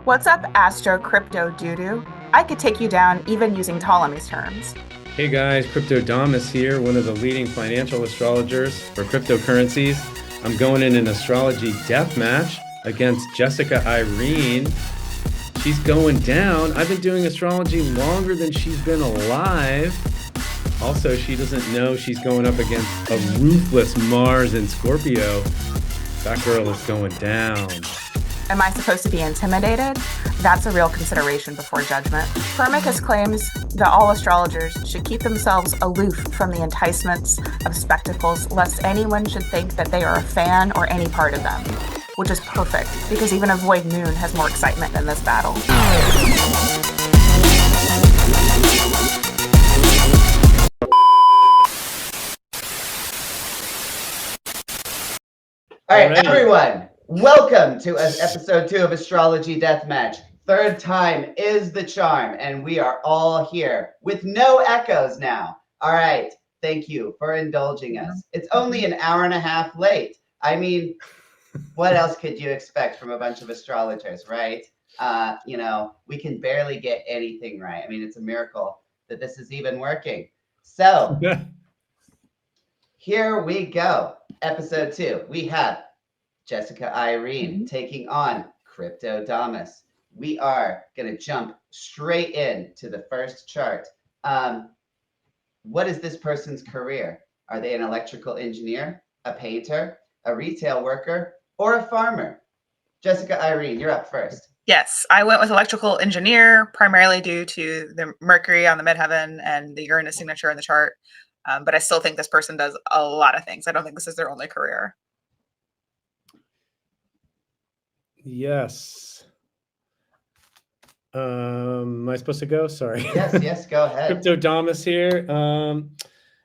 What's up, Astro Crypto Doodoo? I could take you down even using Ptolemy's terms. Hey guys, Cryptodamus here, one of the leading financial astrologers for cryptocurrencies. I'm going in an astrology deathmatch against Jessica Irene. She's going down. I've been doing astrology longer than she's been alive. Also, she doesn't know she's going up against a ruthless Mars in Scorpio. That girl is going down. Am I supposed to be intimidated? That's a real consideration before judgment. Firmicus claims that all astrologers should keep themselves aloof from the enticements of spectacles, lest anyone should think that they are a fan or any part of them. Which is perfect, because even a void moon has more excitement than this battle. All right, Alrighty. everyone, welcome to episode 2 of Astrology Deathmatch. Third time is the charm, and we are all here with no echoes now. All right, thank you for indulging us. It's only an hour and a half late. I mean, what else could you expect from a bunch of astrologers, right? We can barely get anything right. I mean, it's a miracle that this is even working. So here we go. Episode 2. We have Jessica Irene taking on Cryptodamus. We are going to jump straight into the first chart. What is this person's career? Are they an electrical engineer, a painter, a retail worker, or a farmer? Jessica Irene, you're up first. Yes, I went with electrical engineer, primarily due to the Mercury on the midheaven and the Uranus signature in the chart. But I still think this person does a lot of things. I don't think this is their only career. Yes. Am I supposed to go? Sorry. Yes, go ahead. Cryptodamus here.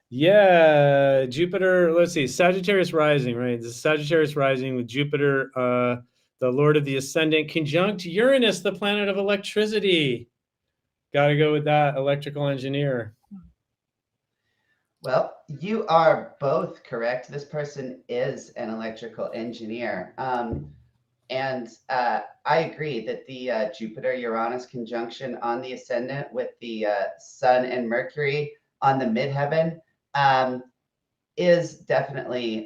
Yeah, Jupiter, let's see, Sagittarius rising, right? The Sagittarius rising with Jupiter, the Lord of the Ascendant, conjunct Uranus, the planet of electricity. Got to go with that, electrical engineer. Well, you are both correct. This person is an electrical engineer. And I agree that the Jupiter-Uranus conjunction on the ascendant with the Sun and Mercury on the midheaven is definitely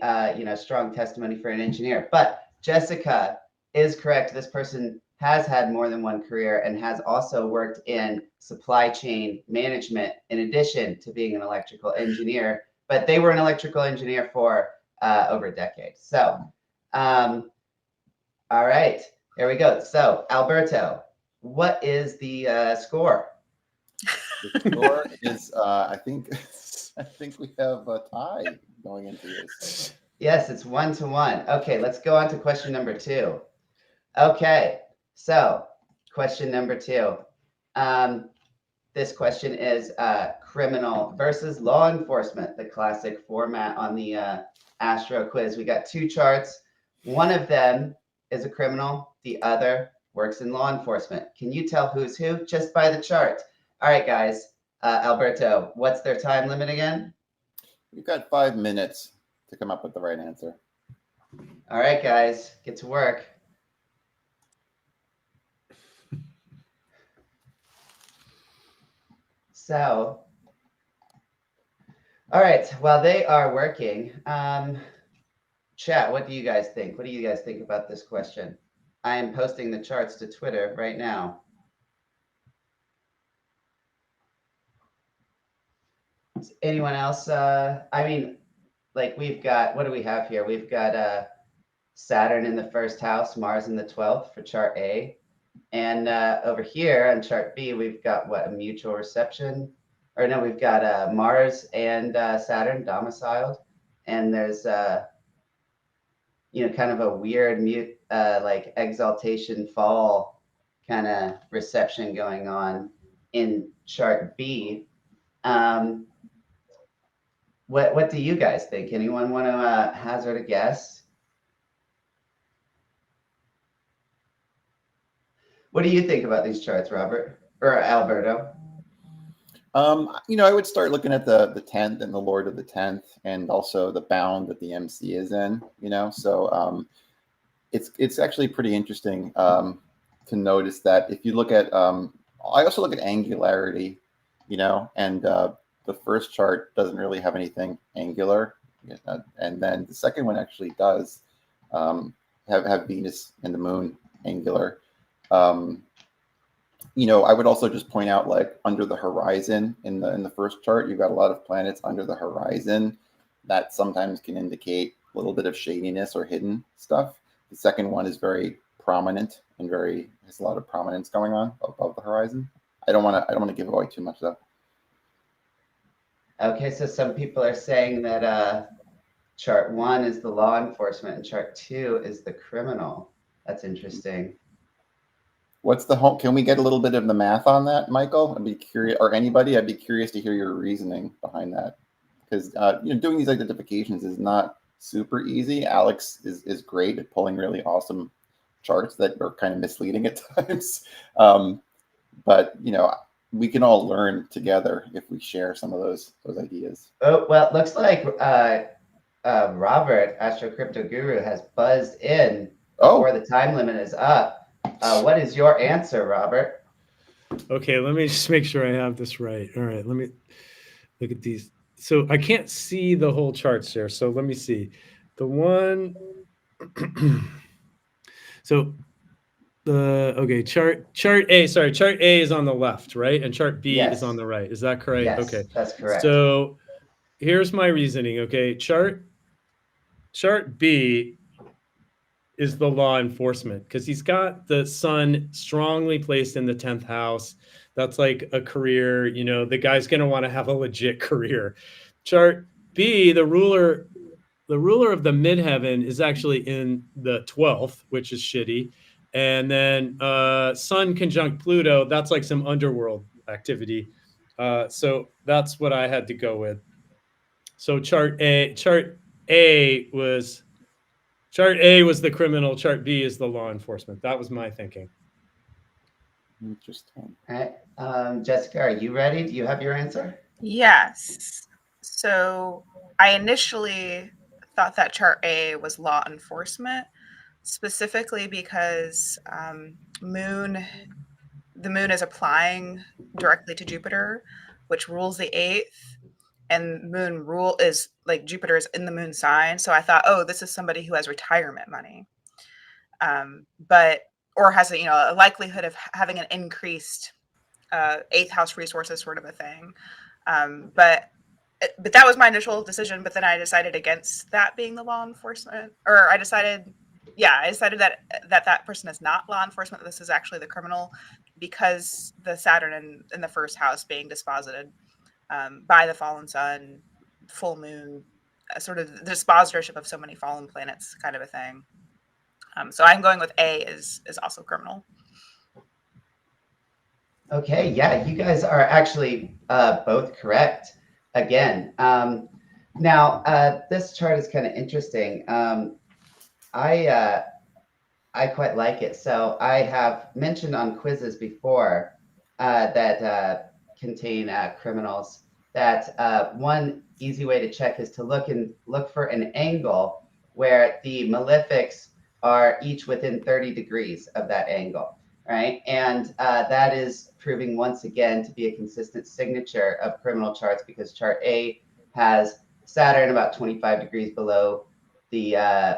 strong testimony for an engineer. But Jessica is correct. This person has had more than one career and has also worked in supply chain management in addition to being an electrical engineer. But they were an electrical engineer for over a decade. So, all right, here we go. So, Alberto, what is the score? The score is, I think we have a tie going into this. Yes, it's 1-1. Okay, let's go on to question number 2. Okay, so question number 2. This question is criminal versus law enforcement, the classic format on the Astro quiz. We got 2 charts. One of them is a criminal. The other works in law enforcement. Can you tell who's who just by the chart? All right, guys. Alberto, what's their time limit again? You've got 5 minutes to come up with the right answer. All right, guys, get to work. So, all right, while they are working, chat, what do you guys think? What do you guys think about this question? I am posting the charts to Twitter right now. Does anyone else? We've got, what do we have here? We've got Saturn in the first house, Mars in the 12th for chart A. And over here on chart B, we've got what, a mutual reception? Or no, we've got Mars and Saturn domiciled. And there's, kind of a weird like exaltation fall kind of reception going on in chart B. What do you guys think? Anyone want to hazard a guess? What do you think about these charts, Robert or Alberto? I would start looking at the 10th and the Lord of the 10th, and also the bound that the MC is in. So it's actually pretty interesting. to notice that if you look at, I also look at angularity, and the first chart doesn't really have anything angular, and then the second one actually does have Venus and the Moon angular. I would also just point out, like, under the horizon in the first chart, you've got a lot of planets under the horizon. That sometimes can indicate a little bit of shadiness or hidden stuff. The second one is very prominent and has a lot of prominence going on above the horizon. I don't want to give away too much though. Okay, so some people are saying that chart 1 is the law enforcement and chart 2 is the criminal. That's interesting. What's the home? Can we get a little bit of the math on that, Michael? I'd be curious, or anybody. I'd be curious to hear your reasoning behind that, because doing these identifications is not super easy. Alex is great at pulling really awesome charts that are kind of misleading at times, but we can all learn together if we share some of those ideas. Oh, well, it looks like Robert, Astro Crypto Guru, has buzzed in before the time limit is up. What is your answer, Robert? Okay, let me just make sure I have this right. All right, let me look at these. So I can't see the whole charts there. So let me see. The one. So chart A. Sorry, chart A is on the left, right, and chart B is on the right. Is that correct? Yes, okay, that's correct. So here's my reasoning. Okay, chart B is the law enforcement, because he's got the sun strongly placed in the 10th house. That's like a career, the guy's going to want to have a legit career. Chart B, the ruler of the midheaven is actually in the 12th, which is shitty. And then sun conjunct Pluto, that's like some underworld activity. So that's what I had to go with. So chart A was the criminal. Chart B is the law enforcement. That was my thinking. Interesting. All right. Jessica, are you ready? Do you have your answer? Yes. So I initially thought that chart A was law enforcement, specifically because the moon is applying directly to Jupiter, which rules the 8th. And moon rule is like Jupiter is in the moon sign. So I thought, oh, this is somebody who has retirement money, or has a likelihood of having an increased 8th house resources, sort of a thing. But that was my initial decision. But then I decided against that being the law enforcement, or I decided that person is not law enforcement. This is actually the criminal, because the Saturn in the first house being disposited by the fallen sun, full moon, sort of the dispositorship of so many fallen planets, kind of a thing. So I'm going with A is also criminal. Okay, yeah, you guys are actually both correct again. Now, this chart is kind of interesting. I quite like it. So I have mentioned on quizzes before that contain criminals, that one easy way to check is to look for an angle where the malefics are each within 30 degrees of that angle, right? And that is proving once again to be a consistent signature of criminal charts, because chart A has Saturn about 25 degrees below the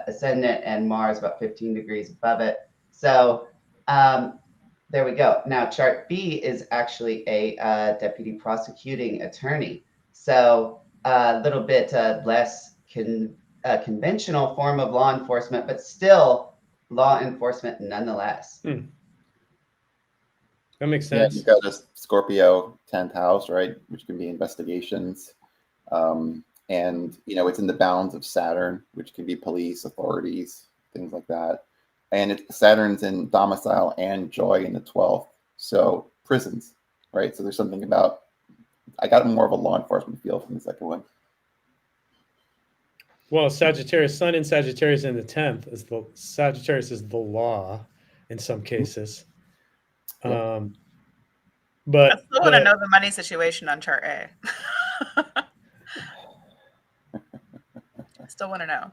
ascendant and Mars about 15 degrees above it. So there we go. Now, chart B is actually a deputy prosecuting attorney. So a little bit less conventional form of law enforcement, but still law enforcement nonetheless. That makes sense. Yeah, you've got a Scorpio 10th house, right, which can be investigations. And, it's in the bounds of Saturn, which can be police, authorities, things like that. And Saturn's in domicile and joy in the 12th. So prisons, right? So there's something about, I got more of a law enforcement feel from the second one. Well, Sagittarius, sun in Sagittarius in the 10th Sagittarius is the law in some cases. Yeah. But I still want to know the money situation on chart A. I still want to know.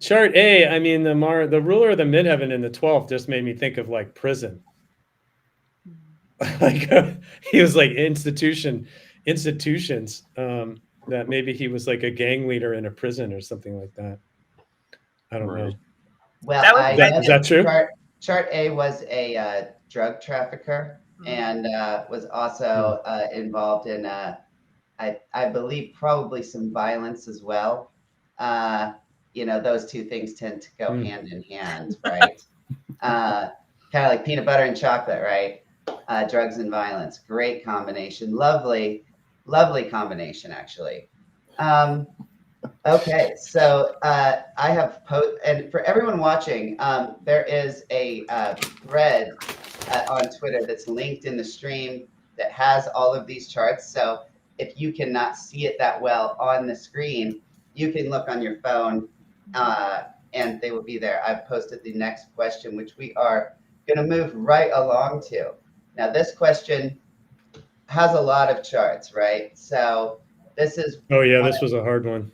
Chart A, I mean, the ruler of the midheaven in the 12th just made me think of like prison. Like he was like institutions, that maybe he was like a gang leader in a prison or something like that. I don't know. Well, That was I my Is guess that true? chart A was a drug trafficker and was also involved in, I believe, probably some violence as well. Those two things tend to go hand in hand, right? Kind of like peanut butter and chocolate, right? Drugs and violence, great combination, lovely, lovely combination, actually. Okay, so I have and for everyone watching, there is a thread on Twitter that's linked in the stream that has all of these charts. So if you cannot see it that well on the screen, you can look on your phone and they will be there. I've posted the next question, which we are going to move right along to. Now, this question has a lot of charts, right? So this is Oh yeah, this was a hard one.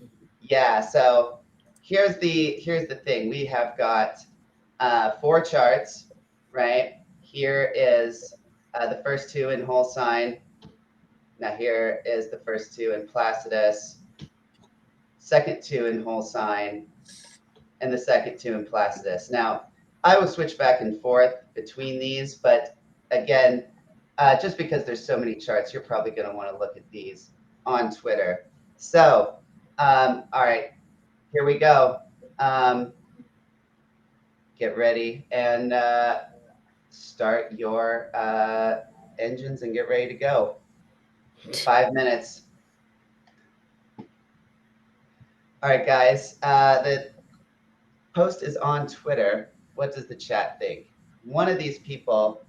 yeah, so here's the thing. We have got 4 charts, right? Here is the first 2 in whole sign. Now here is the first 2 in Placidus, second 2 in whole sign, and the second 2 in Placidus. Now I will switch back and forth between these, but again, just because there's so many charts, you're probably going to want to look at these on Twitter. So, all right. Here we go. Get ready and start your engines and get ready to go. 5 minutes. All right, guys. The post is on Twitter. What does the chat think? One of these people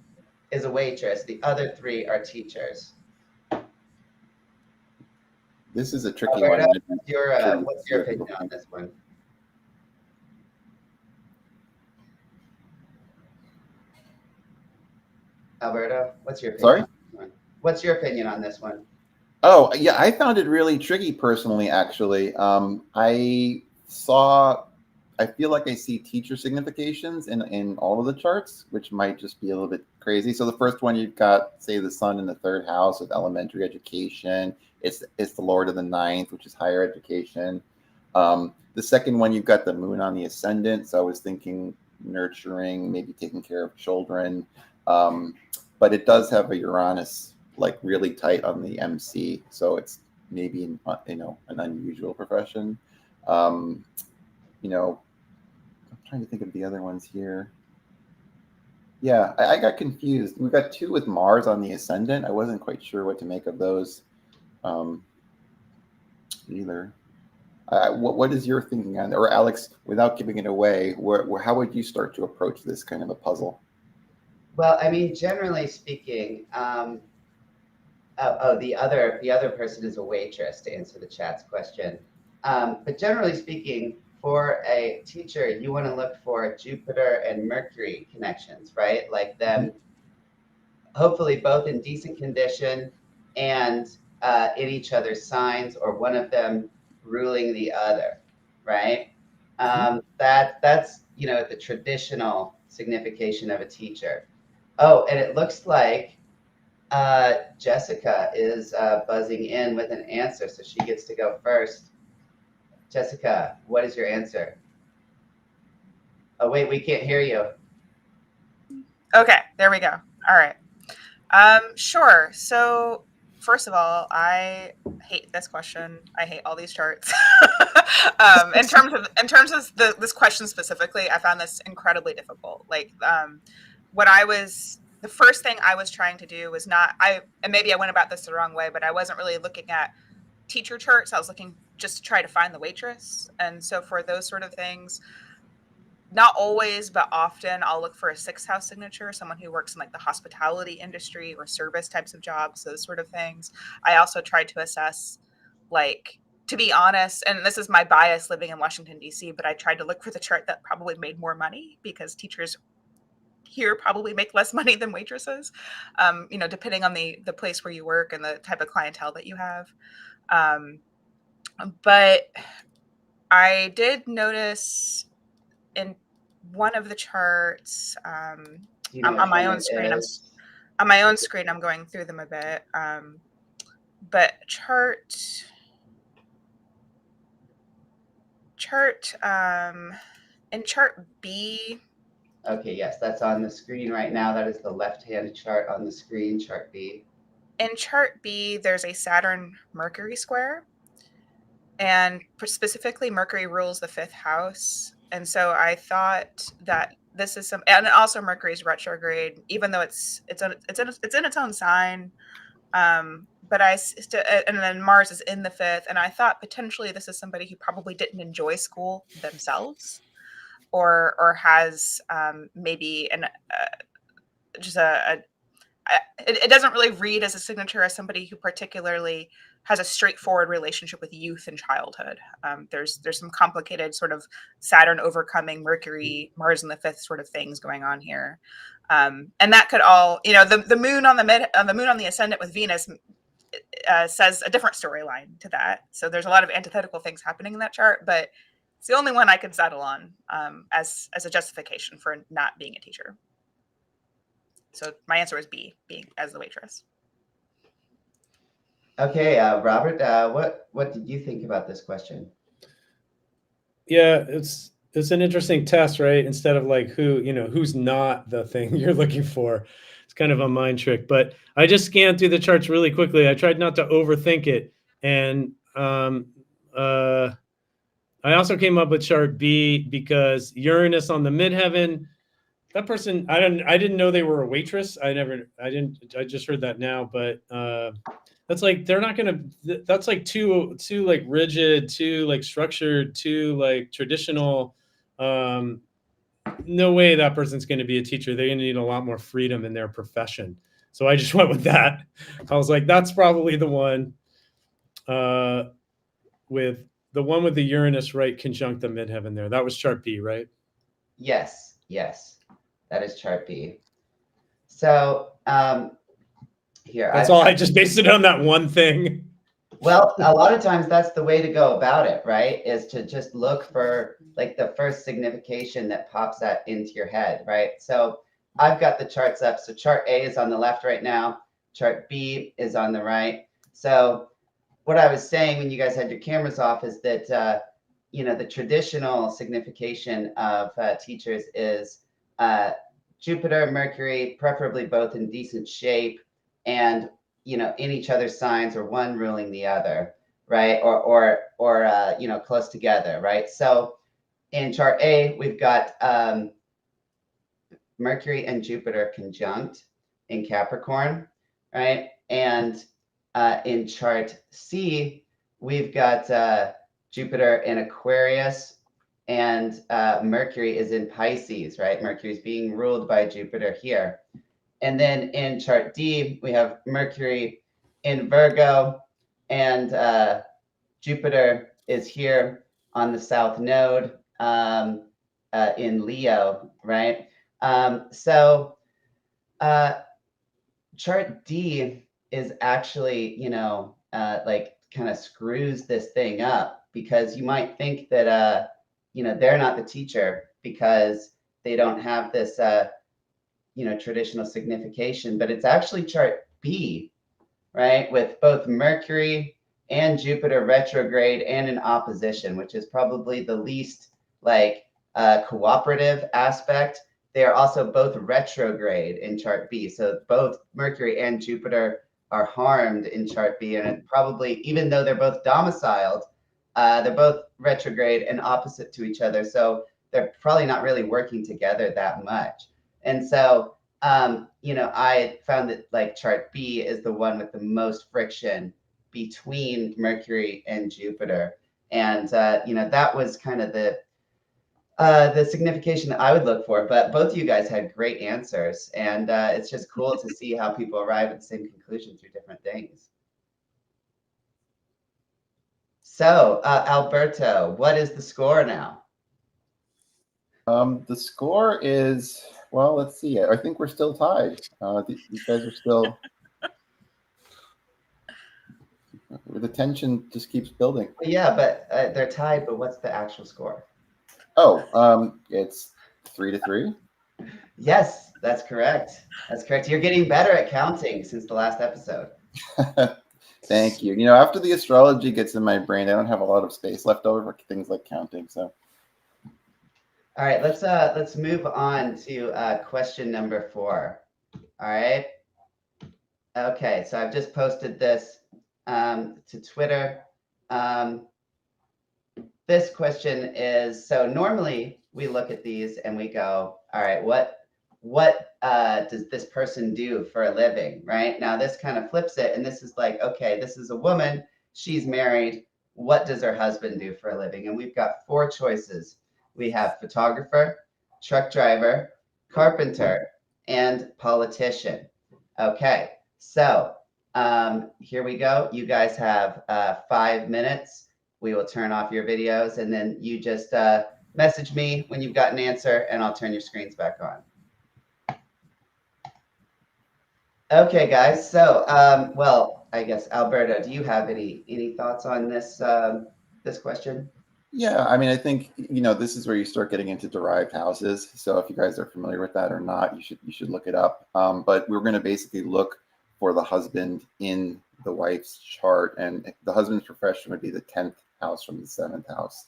is a waitress. The other 3 are teachers. This is a tricky Alberto, one. what's your opinion on this one? Alberto, what's your opinion? Sorry? On this one? What's your opinion on this one? Oh, yeah, I found it really tricky personally, actually. I feel like I see teacher significations in all of the charts, which might just be a little bit crazy. So the first one, you've got, say, the sun in the 3rd house with elementary education. It's the Lord of the 9th, which is higher education. The second one, you've got the moon on the ascendant. So I was thinking nurturing, maybe taking care of children. But it does have a Uranus like really tight on the MC, so it's maybe an unusual profession. I'm trying to think of the other ones here. Yeah, I got confused. We got 2 with Mars on the ascendant. I wasn't quite sure what to make of those either. What is your thinking on, or Alex, without giving it away, how would you start to approach this kind of a puzzle? Well, I mean, generally speaking, the other person is a waitress, to answer the chat's question. But generally speaking, for a teacher, you want to look for Jupiter and Mercury connections, right? Like them, hopefully both in decent condition and in each other's signs, or one of them ruling the other, right? That's the traditional signification of a teacher. Oh, and it looks like Jessica is buzzing in with an answer, so she gets to go first. Jessica, what is your answer? Oh, wait, we can't hear you. Okay, there we go. All right. Sure. So first of all, I hate this question. I hate all these charts. In terms of this question specifically, I found this incredibly difficult. Like, the first thing I was trying to do was and maybe I went about this the wrong way, but I wasn't really looking at teacher charts. I was looking just to try to find the waitress. And so for those sort of things, not always, but often I'll look for a 6th house signature, someone who works in like the hospitality industry or service types of jobs, those sort of things. I also tried to assess, like, to be honest, and this is my bias living in Washington, D.C., but I tried to look for the chart that probably made more money, because teachers here probably make less money than waitresses, depending on the place where you work and the type of clientele that you have. But I did notice in one of the charts Do you know on which my one own it screen. is? On my own screen, I'm going through them a bit. But in chart B. Okay, yes, that's on the screen right now. That is the left-hand chart on the screen, chart B. In chart B, there's a Saturn-Mercury square, and specifically Mercury rules the 5th house. And so I thought that this is and also Mercury's retrograde, even though it's in its own sign. But and then Mars is in the 5th, and I thought potentially this is somebody who probably didn't enjoy school themselves, or has maybe just it doesn't really read as a signature as somebody who particularly has a straightforward relationship with youth and childhood. There's some complicated sort of Saturn overcoming Mercury, Mars in the 5th sort of things going on here, and that could all, the moon on the ascendant with Venus says a different storyline to that. So there's a lot of antithetical things happening in that chart, but it's the only one I could settle on as a justification for not being a teacher. So my answer is B, being as the waitress. Okay, Robert, what did you think about this question? Yeah, it's an interesting test, right? Instead of like who's not the thing you're looking for. It's kind of a mind trick. But I just scanned through the charts really quickly. I tried not to overthink it. And I also came up with chart B because Uranus on the midheaven, that person, I didn't know they were a waitress. I just heard that now, but that's like, they're not gonna, that's like too like rigid, too like structured, too like traditional. No way that person's going to be a teacher. They're going to need a lot more freedom in their profession. So I just went with that. I was like, that's probably the one with the Uranus right conjunct the midheaven there. That was chart B, right? Yes, that is chart B. So here, that's all. I just based it on that one thing. Well, a lot of times that's the way to go about it, right? Is to just look for like the first signification that pops that into your head, right? So I've got the charts up. So chart A is on the left right now. Chart B is on the right. So what I was saying when you guys had your cameras off is that, the traditional signification of teachers is Jupiter, Mercury, preferably both in decent shape, and in each other's signs, or one ruling the other, right? Or close together, right? So in chart A, we've got Mercury and Jupiter conjunct in Capricorn, right? And in chart C, we've got Jupiter in Aquarius, and Mercury is in Pisces, right? Mercury is being ruled by Jupiter here. And then in chart D, we have Mercury in Virgo, and Jupiter is here on the south node in Leo, right? So chart D is actually, like kind of screws this thing up, because you might think that, they're not the teacher because they don't have this, traditional signification, but it's actually chart B, right? With both Mercury and Jupiter retrograde and in opposition, which is probably the least like cooperative aspect. They are also both retrograde in chart B. So both Mercury and Jupiter are harmed in chart B. And it probably, even though they're both domiciled, they're both retrograde and opposite to each other. So they're probably not really working together that much. And so, I found that like chart B is the one with the most friction between Mercury and Jupiter. And, that was kind of the signification that I would look for. But both of you guys had great answers. And it's just cool to see how people arrive at the same conclusion through different things. So, Alberto, what is the score now? The score is, well, let's see. I think we're still tied. These guys are still. The tension just keeps building. Yeah, but they're tied. But what's the actual score? Oh, it's 3-3. Yes, that's correct. That's correct. You're getting better at counting since the last episode. Thank you. You know, after the astrology gets in my brain, I don't have a lot of space left over for things like counting. So, All right, let's move on to question number 4. All right. Okay, so I've just posted this to Twitter. This question is, so normally we look at these and we go, all right, what does this person do for a living, right? Now this kind of flips it, and this is like, okay, this is a woman, she's married, what does her husband do for a living? And we've got 4 choices. We have photographer, truck driver, carpenter, and politician. Okay, so here we go. You guys have 5 minutes. We will turn off your videos, and then you just message me when you've got an answer, and I'll turn your screens back on. Okay, guys. So, well, I guess Alberto, do you have any thoughts on this this question? yeah, I mean, I think, you know, this is where you start getting into derived houses. So if you guys are familiar with that or not, you should look it up. But we're going to basically look for the husband in the wife's chart, and the husband's profession would be the 10th house from the 7th house.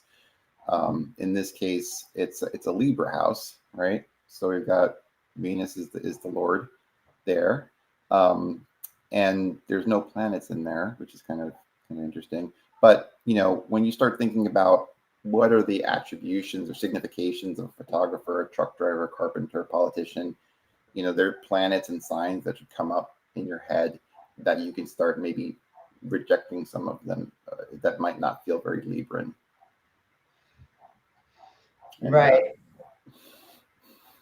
In this case, it's a Libra house, right? So we've got Venus is the Lord there, and there's no planets in there, which is kind of interesting. But you know, when you start thinking about what are the attributions or significations of a photographer, a truck driver, a carpenter, politician, you know, there are planets and signs that should come up in your head that you can start maybe rejecting some of them that might not feel very Libran. And, right.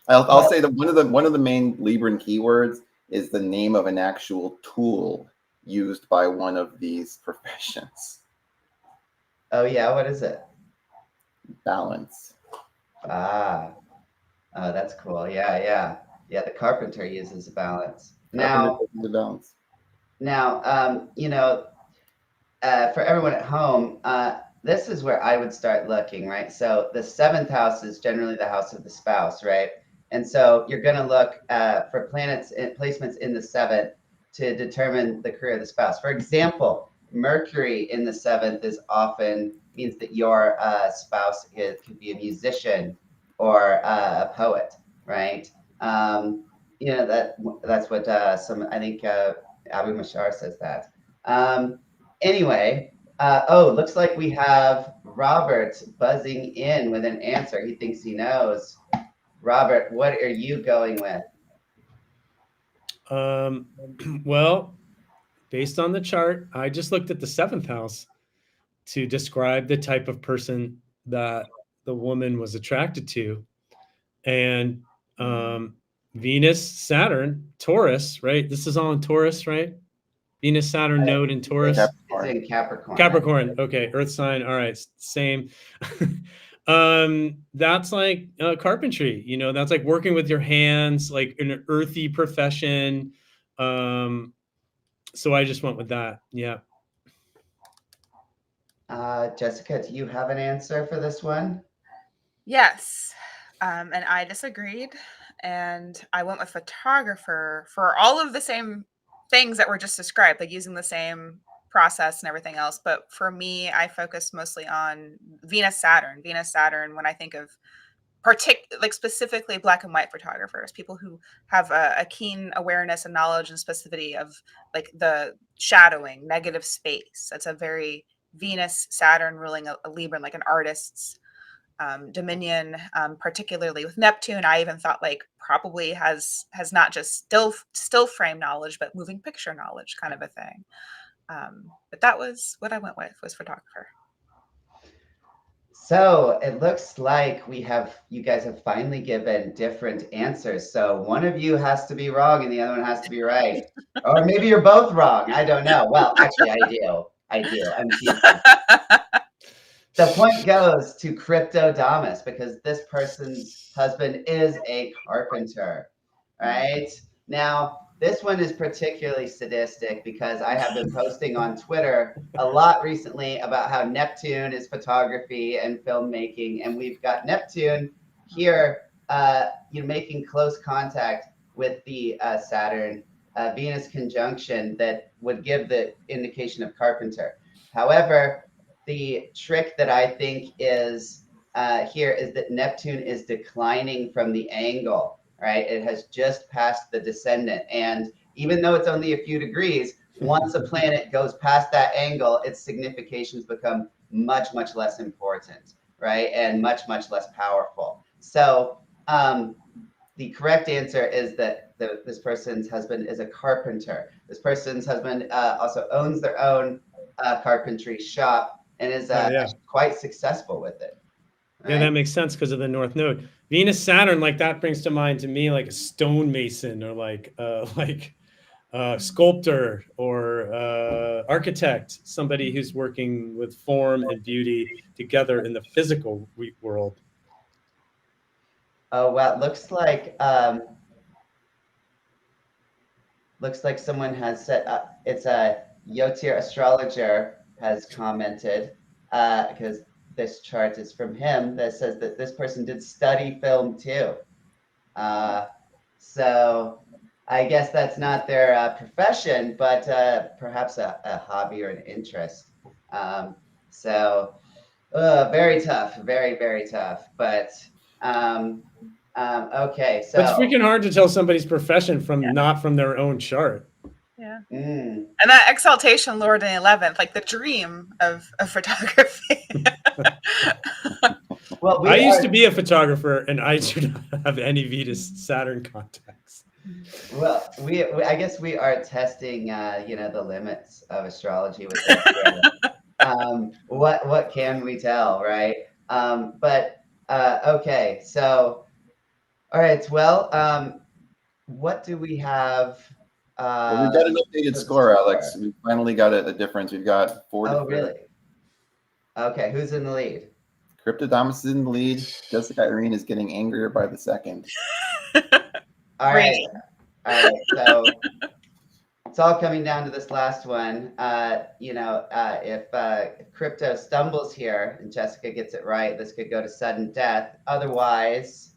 I'll say that one of the main Libran keywords is the name of an actual tool used by one of these professions. Oh yeah, what is it? Balance. Ah, oh, that's cool. Yeah. The carpenter uses a balance. Carpenter uses a balance. Now, you know, for everyone at home, this is where I would start looking, right? So the 7th house is generally the house of the spouse, right? And so you're going to look for planets and placements in the 7th to determine the career of the spouse. For example, Mercury in the 7th is often means that your spouse could be a musician or a poet, right? You know, that's what I think Abu Mashar says that. Anyway, looks like we have Robert buzzing in with an answer. He thinks he knows. Robert, what are you going with? Well, based on the chart, I just looked at the 7th house to describe the type of person that the woman was attracted to. And Venus, Saturn, Taurus, right? This is all in Taurus, right? Venus, Saturn node in Taurus. It's in Capricorn. Capricorn. Okay. Earth sign. All right. Same. That's like carpentry, you know, that's like working with your hands, like an earthy profession. So I just went with that. Yeah. Jessica, do you have an answer for this one? Yes. And I disagreed. And I went with photographer for all of the same things that were just described, like using the same process and everything else. But for me, I focused mostly on Venus, Saturn. Venus, Saturn, when I think of like specifically black and white photographers, people who have a keen awareness and knowledge and specificity of like the shadowing, negative space. That's a very Venus, Saturn ruling a Libra, like an artist's dominion, particularly with Neptune. I even thought like probably has not just still frame knowledge, but moving picture knowledge, kind of a thing. But that was what I went with, was photographer. So it looks like you guys have finally given different answers. So one of you has to be wrong and the other one has to be right. Or maybe you're both wrong. I don't know. Well, actually, I do. I'm teasing. The point goes to Cryptodamus because this person's husband is a carpenter, right? Now, This one is particularly sadistic because I have been posting on Twitter a lot recently about how Neptune is photography and filmmaking, and we've got Neptune here, making close contact with the Saturn Venus conjunction that would give the indication of carpenter. However, the trick that I think is here is that Neptune is declining from the angle, right? It has just passed the descendant. And even though it's only a few degrees, once a planet goes past that angle, its significations become much, much less important, right? And much, much less powerful. So the correct answer is that this person's husband is a carpenter. This person's husband also owns their own carpentry shop and is quite successful with it. Right? Yeah, that makes sense because of the North Node. Venus Saturn, like that brings to mind to me like a stonemason or like sculptor or architect, somebody who's working with form and beauty together in the physical world. Oh well, looks like someone has said it's a Yotir astrologer has commented because this chart is from him that says that this person did study film too. So I guess that's not their profession, but perhaps a hobby or an interest. So very tough, very, very tough. But okay, so it's freaking hard to tell somebody's profession from not from their own chart. Yeah. And that exaltation Lord in the 11th, like the dream of photography. Well, I used to be a photographer, and I do not have any Venus Saturn contacts. Well, I guess we are testing, the limits of astrology with this. What can we tell, right? But okay, so all right. Well, what do we have? Well, we've got an updated score, Alex. We finally got a difference. We've got 4 to 3. Oh, really? Okay, who's in the lead? Cryptodamus is in the lead. Jessica Irene is getting angrier by the second. All right. So it's all coming down to this last one. If Crypto stumbles here and Jessica gets it right, this could go to sudden death. Otherwise,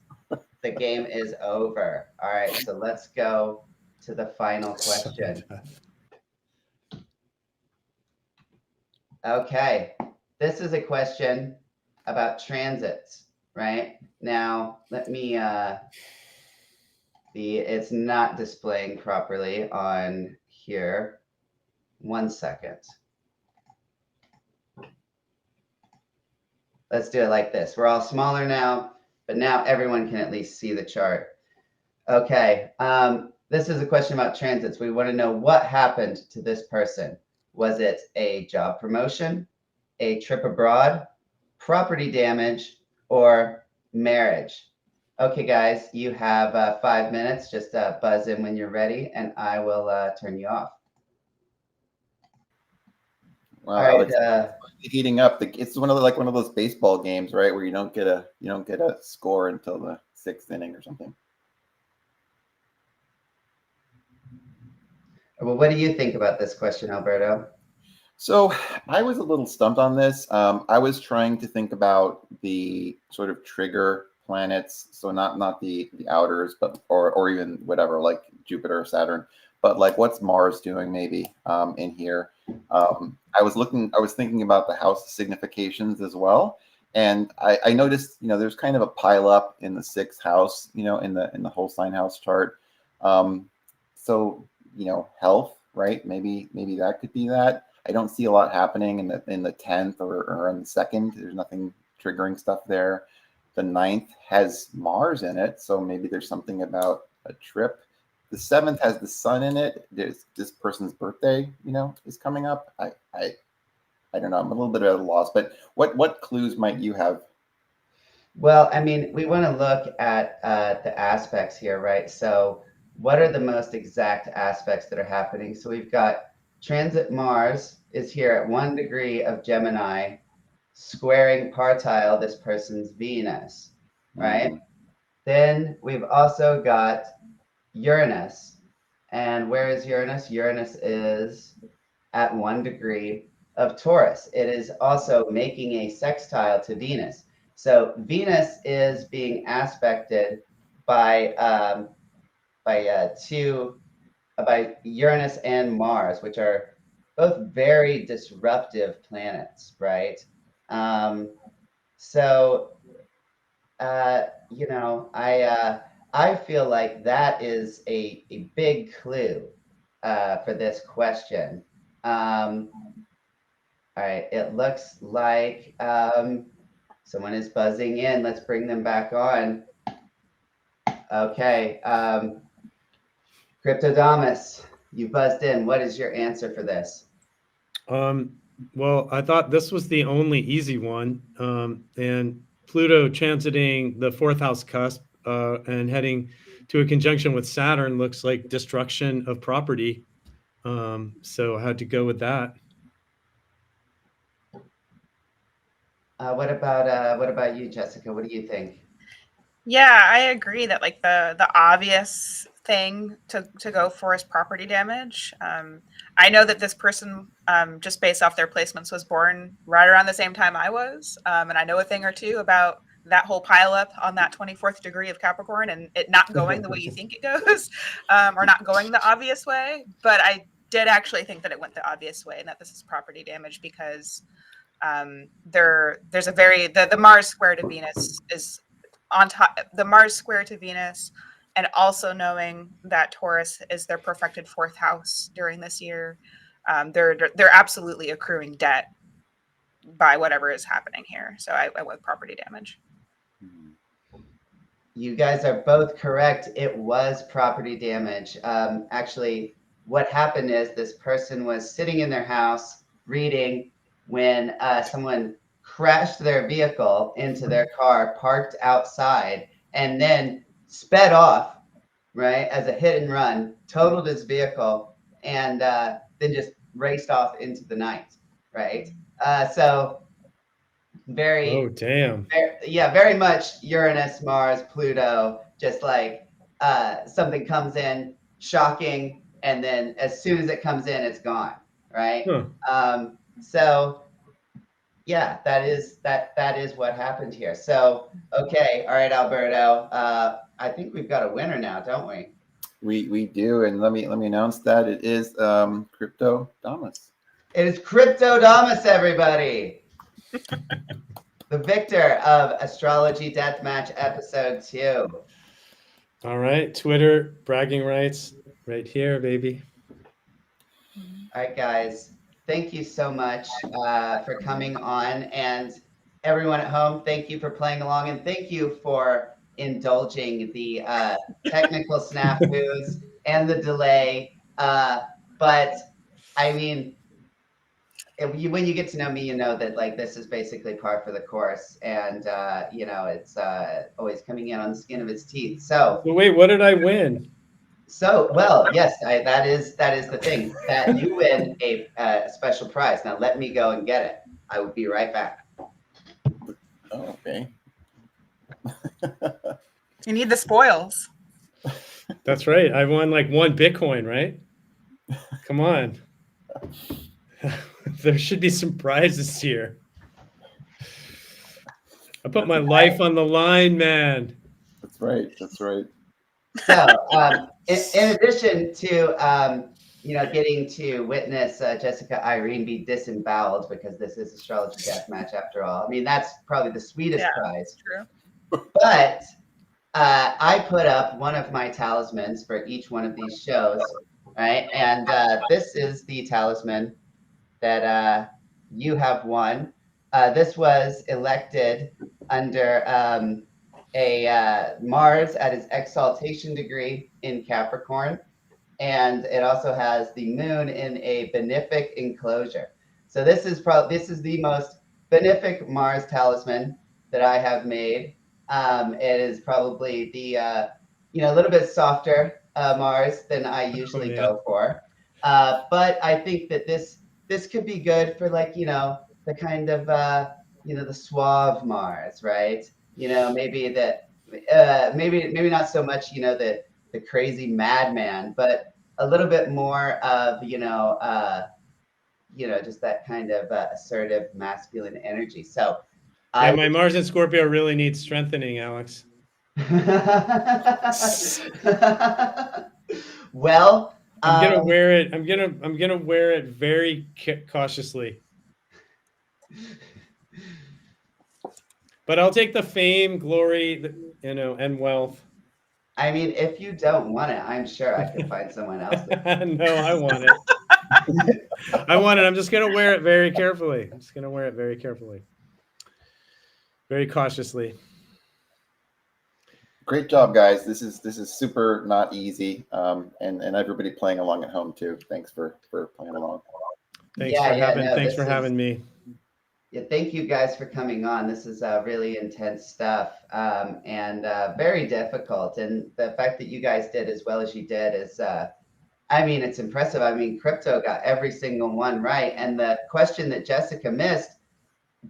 the game is over. All right, so let's go to the final question. Okay, this is a question about transits, right? Now, let me, it's not displaying properly on here. 1 second. Let's do it like this. We're all smaller now, but now everyone can at least see the chart. Okay, this is a question about transits. We want to know what happened to this person. Was it a job promotion, a trip abroad, property damage, or marriage? Okay, guys, you have 5 minutes. Just buzz in when you're ready, and I will turn you off. Wow, all right, Alex, heating up. It's one of those baseball games, right, where you don't get a score until the 6th inning or something. Well, what do you think about this question, Alberto? So I was a little stumped on this. I was trying to think about the sort of trigger planets, so not the outers, but or even whatever, like Jupiter or Saturn, but like what's Mars doing maybe in here. I was thinking about the house significations as well, and I noticed there's kind of a pile up in the 6th house, in the whole sign house chart. So health, right? Maybe that could be that. I don't see a lot happening in the 10th or in the 2nd. There's nothing triggering stuff there. The 9th has Mars in it, so maybe there's something about a trip. The 7th has the sun in it. There's this person's birthday, is coming up. I don't know. I'm a little bit at a loss, but what clues might you have? Well, I mean, we want to look at the aspects here, right? So what are the most exact aspects that are happening? So we've got transit Mars is here at 1 degree of Gemini, squaring partile this person's Venus, right? Then we've also got Uranus And where is Uranus? Uranus is at 1 degree of Taurus. It is also making a sextile to Venus. So Venus is being aspected by by Uranus and Mars, which are both very disruptive planets, right? Um, so you know, I feel like that is a big clue for this question. Um, all right, it looks like someone is buzzing in. Let's bring them back on. Okay, Cryptodamus, you buzzed in. What is your answer for this? Well, I thought this was the only easy one. And Pluto transiting the fourth house cusp and heading to a conjunction with Saturn looks like destruction of property. So I had to go with that. What about you, Jessica? What do you think? Yeah, I agree that like the obvious thing to go for is property damage. I know that this person, just based off their placements, was born right around the same time I was, and I know a thing or two about that whole pileup on that 24th degree of Capricorn and it not going the way you think it goes, or not going the obvious way. But I did actually think that it went the obvious way and that this is property damage because there's a the Mars square to Venus is on top, the Mars square to Venus, and also knowing that Taurus is their perfected fourth house during this year, they're absolutely accruing debt by whatever is happening here. So I went with property damage. You guys are both correct. It was property damage. Actually, what happened is this person was sitting in their house reading when someone crashed their vehicle into their car, parked outside, and then sped off, right, as a hit and run, totaled his vehicle, and then just raced off into the night, right? So very Oh, damn. yeah, very much Uranus, Mars, Pluto, just like something comes in, shocking, and then as soon as it comes in, it's gone, right? Huh. So yeah, that is what happened here. So okay, all right, Alberto. I think we've got a winner now, don't we? We do, and let me announce that it is Cryptodamus. It is Cryptodamus, everybody. The victor of Astrology Deathmatch episode 2. All right, Twitter bragging rights right here, baby. All right, guys. Thank you so much for coming on. And everyone at home, thank you for playing along. And thank you for indulging the technical snafus and the delay. But I mean, when you get to know me, you know that like this is basically par for the course. And, you know, it's always coming in on the skin of its teeth. So wait, what did I win? So, well, yes, that is the thing that you win a special prize. Now, let me go and get it. I will be right back. Oh, okay. You need the spoils. That's right. I won like 1 Bitcoin, right? Come on. There should be some prizes here. I put my life on the line, man. That's right. That's right. So, in addition to you know, getting to witness Jessica Irene be disemboweled because this is Astrology Deathmatch after all. I mean, that's probably the sweetest prize. True. But I put up one of my talismans for each one of these shows, right? And this is the talisman that you have won. This was elected under a Mars at its exaltation degree in Capricorn. And it also has the moon in a benefic enclosure. So this is the most benefic Mars talisman that I have made. It is probably the you know, a little bit softer Mars than I usually go for. But I think that this could be good for like, you know, the kind of you know, the suave Mars, right? You know, maybe that maybe not so much, you know, the crazy madman, but a little bit more of, just that kind of assertive masculine energy. So Yeah, I my Mars in Scorpio really needs strengthening, Alex. Well, I'm gonna wear it. I'm gonna wear it very cautiously. But I'll take the fame, glory, and wealth. I mean, if you don't want it, I'm sure I could find someone else. No, I want it. I want it. I'm just gonna wear it very carefully. I'm just gonna wear it very carefully, very cautiously. Great job, guys. This is super not easy, and everybody playing along at home too. Thanks for playing along. Thanks for having me. Yeah, thank you guys for coming on. This is really intense stuff, and very difficult. And the fact that you guys did as well as you did is, I mean, it's impressive. I mean, crypto got every single one right, and the question that Jessica missed,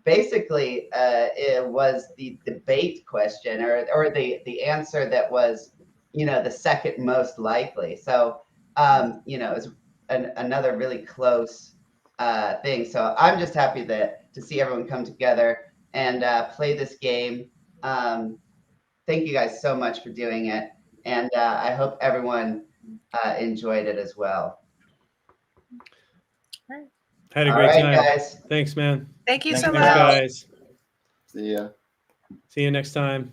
basically, it was the debate question, or the answer that was, the second most likely. So, it's another really close thing. So I'm just happy to see everyone come together and play this game. Thank you guys so much for doing it, and I hope everyone enjoyed it as well. Had a great time, guys. Thanks, man. Thank you so Thanks, much, guys. See ya. See you next time.